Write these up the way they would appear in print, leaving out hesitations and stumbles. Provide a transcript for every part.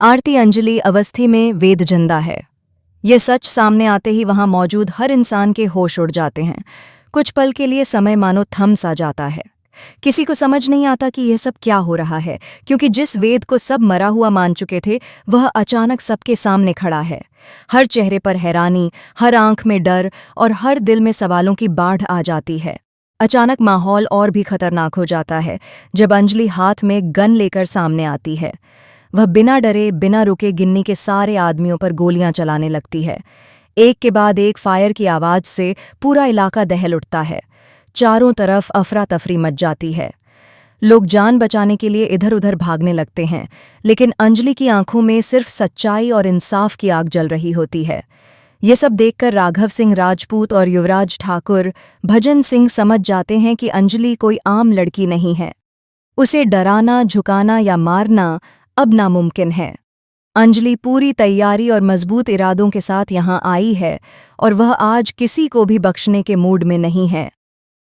आरती अंजलि अवस्थी में वेद जिंदा है। ये सच सामने आते ही वहां मौजूद हर इंसान के होश उड़ जाते हैं। कुछ पल के लिए समय मानो थम सा जाता है। किसी को समझ नहीं आता कि यह सब क्या हो रहा है, क्योंकि जिस वेद को सब मरा हुआ मान चुके थे वह अचानक सबके सामने खड़ा है। हर चेहरे पर हैरानी, हर आंख में डर और हर दिल में सवालों की बाढ़ आ जाती है। अचानक माहौल और भी खतरनाक हो जाता है जब अंजलि हाथ में गन लेकर सामने आती है। वह बिना डरे बिना रुके गिन्नी के सारे आदमियों पर गोलियां चलाने लगती है। एक के बाद एक फायर की आवाज से पूरा इलाका दहल उठता है। चारों तरफ अफरा तफरी मच जाती है। लोग जान बचाने के लिए इधर उधर भागने लगते हैं, लेकिन अंजलि की आंखों में सिर्फ सच्चाई और इंसाफ की आग जल रही होती है। ये सब देखकर राघव सिंह राजपूत और युवराज ठाकुर भजन सिंह समझ जाते हैं कि अंजलि कोई आम लड़की नहीं है। उसे डराना, झुकाना या मारना अब नामुमकिन है। अंजलि पूरी तैयारी और मजबूत इरादों के साथ यहां आई है और वह आज किसी को भी बख्शने के मूड में नहीं है।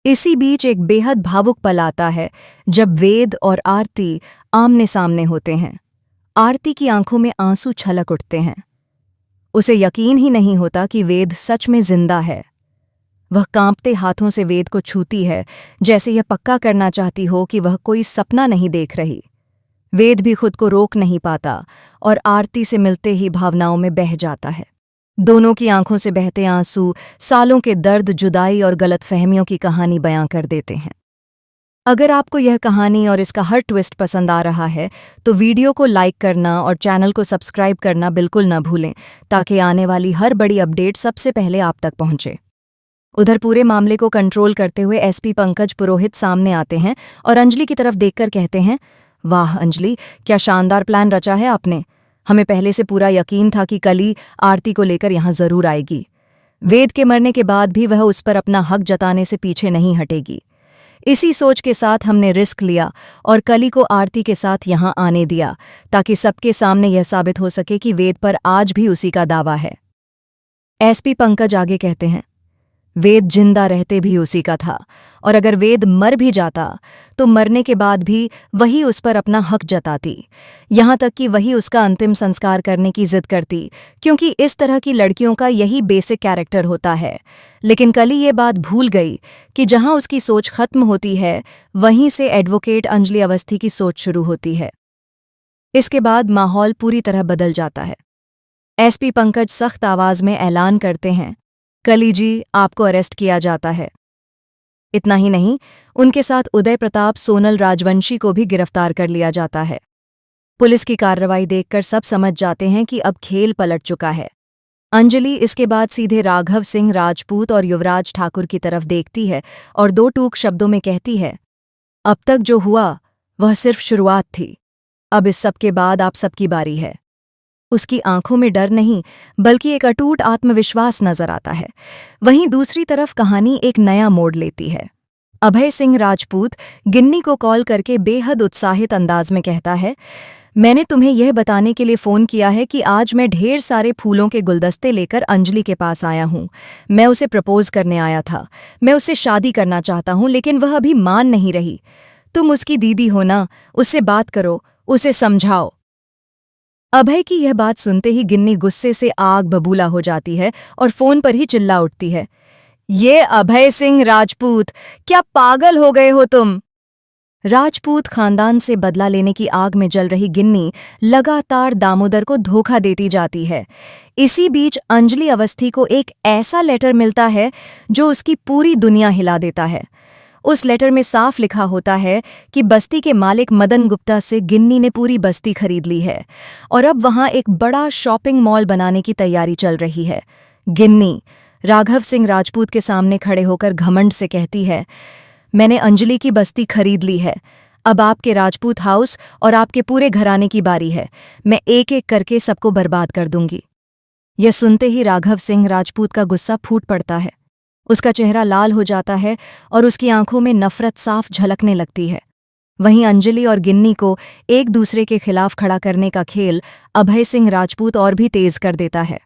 इसी बीच एक बेहद भावुक पल आता है जब वेद और आरती आमने सामने होते हैं। आरती की आंखों में आंसू छलक उठते हैं। उसे यकीन ही नहीं होता कि वेद सच में जिंदा है। वह कांपते हाथों से वेद को छूती है, जैसे यह पक्का करना चाहती हो कि वह कोई सपना नहीं देख रही। वेद भी खुद को रोक नहीं पाता और आरती से मिलते ही भावनाओं में बह जाता है। दोनों की आंखों से बहते आंसू सालों के दर्द, जुदाई और गलतफहमियों की कहानी बयां कर देते हैं। अगर आपको यह कहानी और इसका हर ट्विस्ट पसंद आ रहा है तो वीडियो को लाइक करना और चैनल को सब्सक्राइब करना बिल्कुल न भूलें, ताकि आने वाली हर बड़ी अपडेट सबसे पहले आप तक पहुंचे। उधर पूरे मामले को कंट्रोल करते हुए एसपी पंकज पुरोहित सामने आते हैं और अंजलि की तरफ देखकर कहते हैं, वाह अंजलि, क्या शानदार प्लान रचा है आपने। हमें पहले से पूरा यकीन था कि कली आरती को लेकर यहां जरूर आएगी। वेद के मरने के बाद भी वह उस पर अपना हक जताने से पीछे नहीं हटेगी। इसी सोच के साथ हमने रिस्क लिया और कली को आरती के साथ यहां आने दिया, ताकि सबके सामने यह साबित हो सके कि वेद पर आज भी उसी का दावा है। एसपी पंकज आगे कहते हैं, वेद जिंदा रहते भी उसी का था, और अगर वेद मर भी जाता तो मरने के बाद भी वही उस पर अपना हक जताती। यहां तक कि वही उसका अंतिम संस्कार करने की जिद करती, क्योंकि इस तरह की लड़कियों का यही बेसिक कैरेक्टर होता है। लेकिन कली ये बात भूल गई कि जहां उसकी सोच खत्म होती है वहीं से एडवोकेट अंजलि अवस्थी की सोच शुरू होती है। इसके बाद माहौल पूरी तरह बदल जाता है। एसपी पंकज सख्त आवाज में ऐलान करते हैं, कली जी, आपको अरेस्ट किया जाता है। इतना ही नहीं, उनके साथ उदय प्रताप सोनल राजवंशी को भी गिरफ्तार कर लिया जाता है। पुलिस की कार्रवाई देखकर सब समझ जाते हैं कि अब खेल पलट चुका है। अंजलि इसके बाद सीधे राघव सिंह राजपूत और युवराज ठाकुर की तरफ देखती है और दो टूक शब्दों में कहती है, अब तक जो हुआ वह सिर्फ शुरुआत थी। अब इस सब के बाद आप सबकी बारी है। उसकी आंखों में डर नहीं, बल्कि एक अटूट आत्मविश्वास नजर आता है। वहीं दूसरी तरफ कहानी एक नया मोड़ लेती है। अभय सिंह राजपूत गिन्नी को कॉल करके बेहद उत्साहित अंदाज में कहता है, मैंने तुम्हें यह बताने के लिए फ़ोन किया है कि आज मैं ढेर सारे फूलों के गुलदस्ते लेकर अंजलि के पास आया हूं। मैं उसे प्रपोज करने आया था। मैं उससे शादी करना चाहता हूं, लेकिन वह अभी मान नहीं रही। तुम उसकी दीदी हो ना, उससे बात करो, उसे समझाओ। अभय की यह बात सुनते ही गिन्नी गुस्से से आग बबूला हो जाती है और फोन पर ही चिल्ला उठती है, ये अभय सिंह राजपूत, क्या पागल हो गए हो तुम। राजपूत खानदान से बदला लेने की आग में जल रही गिन्नी लगातार दामोदर को धोखा देती जाती है। इसी बीच अंजलि अवस्थी को एक ऐसा लेटर मिलता है जो उसकी पूरी दुनिया हिला देता है। उस लेटर में साफ लिखा होता है कि बस्ती के मालिक मदन गुप्ता से गिन्नी ने पूरी बस्ती खरीद ली है और अब वहां एक बड़ा शॉपिंग मॉल बनाने की तैयारी चल रही है। गिन्नी राघव सिंह राजपूत के सामने खड़े होकर घमंड से कहती है, मैंने अंजलि की बस्ती खरीद ली है। अब आपके राजपूत हाउस और आपके पूरे घराने की बारी है। मैं एक एक करके सबको बर्बाद कर दूंगी। यह सुनते ही राघव सिंह राजपूत का गुस्सा फूट पड़ता है। उसका चेहरा लाल हो जाता है और उसकी आंखों में नफरत साफ झलकने लगती है। वहीं अंजलि और गिन्नी को एक दूसरे के खिलाफ खड़ा करने का खेल अभय सिंह राजपूत और भी तेज कर देता है।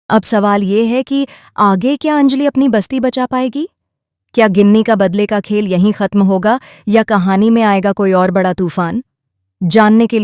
अब सवाल ये है कि आगे क्या अंजलि अपनी बस्ती बचा पाएगी? क्या गिन्नी का बदले का खेल यहीं खत्म होगा या कहानी में आएगा कोई और बड़ा तूफान? जानने के लिए